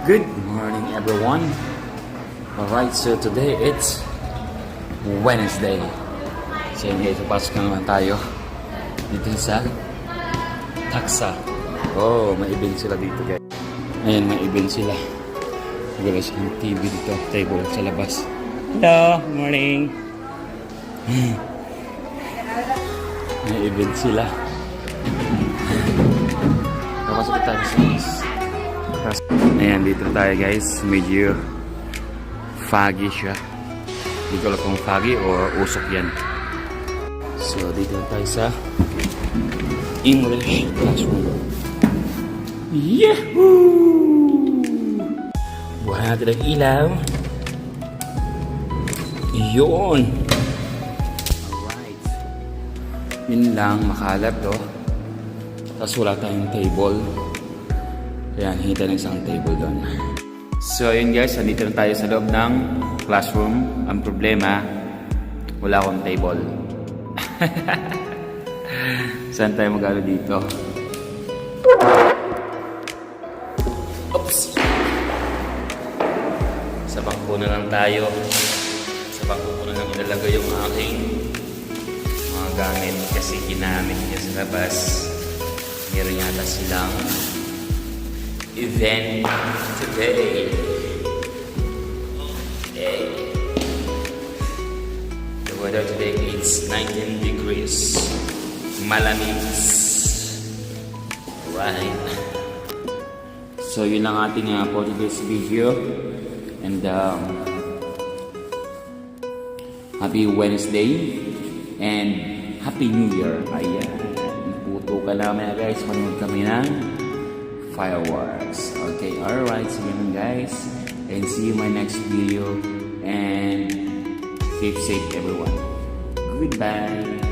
Good morning, everyone. Alright, so today it's Wednesday. So yun guys, papasok na naman tayo dito sa Taksa. Oh, may event sila dito guys. Ayan, may event sila. Nagala silang TV dito, table sa labas. Hello, morning. May event sila. Papasok tayo sa ayan, dito tayo guys. Medyo foggy siya. Hindi ko alam kung foggy or usok yan. So, dito tayo sa English classroom. Yahoo! Buhay natin ang ilaw. Yun! Alright. Yun lang, makalat to. Tapos wala tayong table. Ayan, hingi tayo ng isang table doon. So, yun guys, nandito na tayo sa loob ng classroom. Ang problema, wala akong table. Saan tayo mag-alo dito? Oops! Sa bangko na lang tayo. Sa bangko ko na lang ilalagay yung aking mga gamit kasi ginamit niya sa labas. Meron yata silang event today. Okay. The weather today is 19 degrees. Malamig. Alright. So yun lang ating for today's video. And happy Wednesday. And Happy New Year. Ayan. Puto ka namin guys. Manood kami ng fireworks. Okay, alright. So yun guys. And see you in my next video. And keep safe everyone. Goodbye.